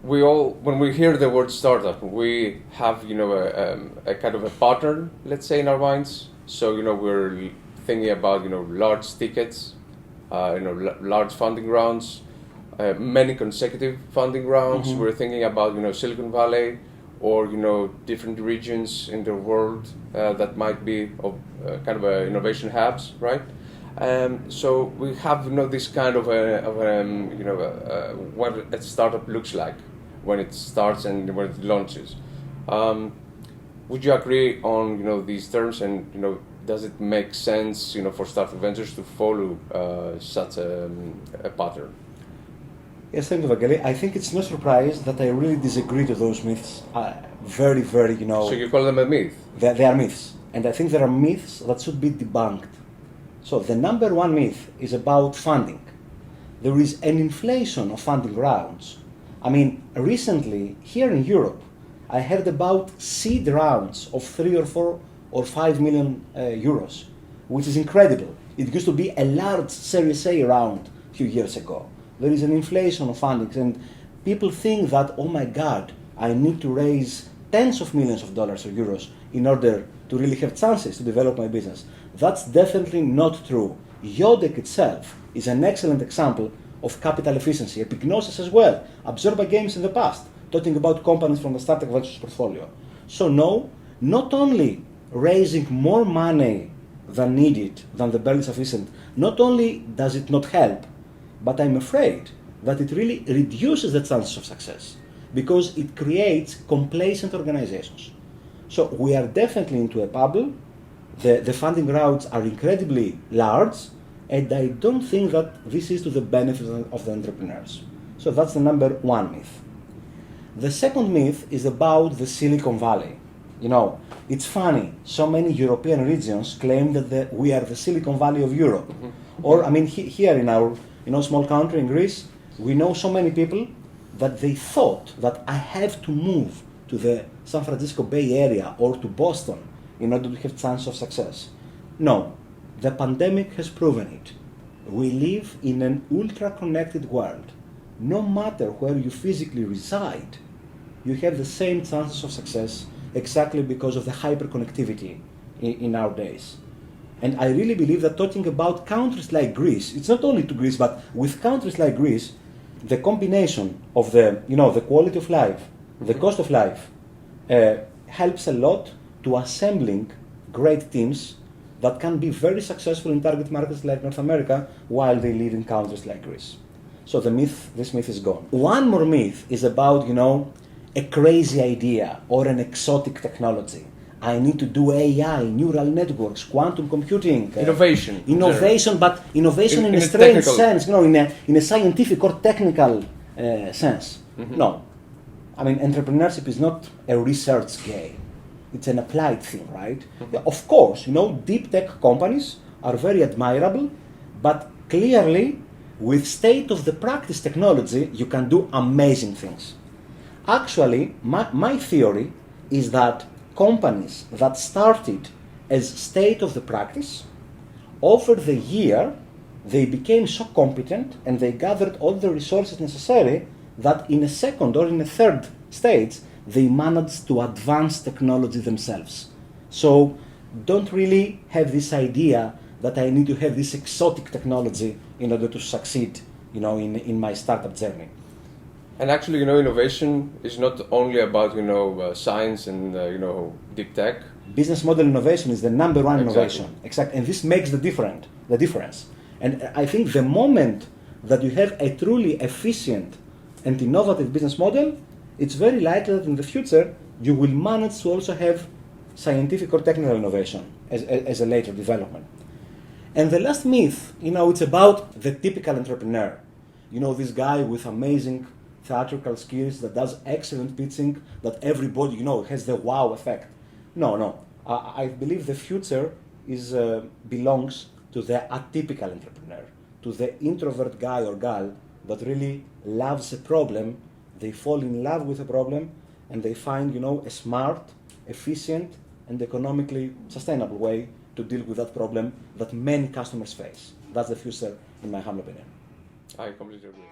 We all, when we hear the word startup, we have, a kind of a pattern, let's say, in our minds. So, we're thinking about, large tickets, large funding rounds, many consecutive funding rounds. Mm-hmm. We're thinking about, Silicon Valley or, different regions in the world that might be of kind of innovation hubs, right? So we have, this kind of what a startup looks like when it starts and when it launches. Would you agree on, these terms, and, does it make sense, for Starttech Ventures to follow such a pattern? Yes, thank you, Vangeli. I think it's no surprise that I really disagree to those myths. Very, So you call them a myth? They are myths. And I think there are myths that should be debunked. So the number one myth is about funding. There is an inflation of funding rounds. I mean, recently, here in Europe, I heard about seed rounds of 3 or 4 or 5 million euros, which is incredible. It used to be a large Series A round a few years ago. There is an inflation of funding, and people think that, oh my God, I need to raise tens of millions of dollars or euros in order to really have chances to develop my business. That's definitely not true. Yodec itself is an excellent example of capital efficiency. Epignosis as well. AbZorba Games in the past, talking about companies from the Starttech Ventures portfolio. So no, not only raising more money than needed, than the barely sufficient, not only does it not help, but I'm afraid that it really reduces the chances of success because it creates complacent organizations. So we are definitely into a bubble. The funding routes are incredibly large, and I don't think that this is to the benefit of the entrepreneurs. So that's the number one myth. The second myth is about the Silicon Valley. It's funny, so many European regions claim that we are the Silicon Valley of Europe. Mm-hmm. Or, here in our small country, in Greece, we know so many people that they thought that I have to move to the San Francisco Bay Area or to Boston in order to have chance of success. No, the pandemic has proven it. We live in an ultra-connected world. No matter where you physically reside, you have the same chances of success exactly because of the hyperconnectivity in our days. And I really believe that talking about countries like Greece, it's not only to Greece, but with countries like Greece, the combination of the quality of life, the cost of life, helps a lot to assembling great teams that can be very successful in target markets like North America while they live in countries like Greece. So this myth is gone. One more myth is about, a crazy idea or an exotic technology. I need to do AI, neural networks, quantum computing. Innovation. But innovation in a strange sense, in a scientific or technical sense. Mm-hmm. No. Entrepreneurship is not a research game. It's an applied thing, right? Mm-hmm. Yeah, of course, deep tech companies are very admirable, but clearly, with state-of-the-practice technology, you can do amazing things. Actually, my theory is that companies that started as state-of-the-practice, over the year, they became so competent and they gathered all the resources necessary that in a second or in a third stage, they managed to advance technology themselves. So don't really have this idea that I need to have this exotic technology in order to succeed, in my startup journey. And actually, innovation is not only about, science and, deep tech. Business model innovation is the number one innovation. Exactly. And this makes the difference. And I think the moment that you have a truly efficient and innovative business model, it's very likely that in the future you will manage to also have scientific or technical innovation as a later development. And the last myth, it's about the typical entrepreneur. This guy with amazing theatrical skills that does excellent pitching, that everybody, has the wow effect. No. I believe the future belongs to the atypical entrepreneur, to the introvert guy or gal that really loves a problem. They fall in love with a problem and they find, a smart, efficient, and economically sustainable way to deal with that problem that many customers face. That's the future, in my humble opinion. I completely agree.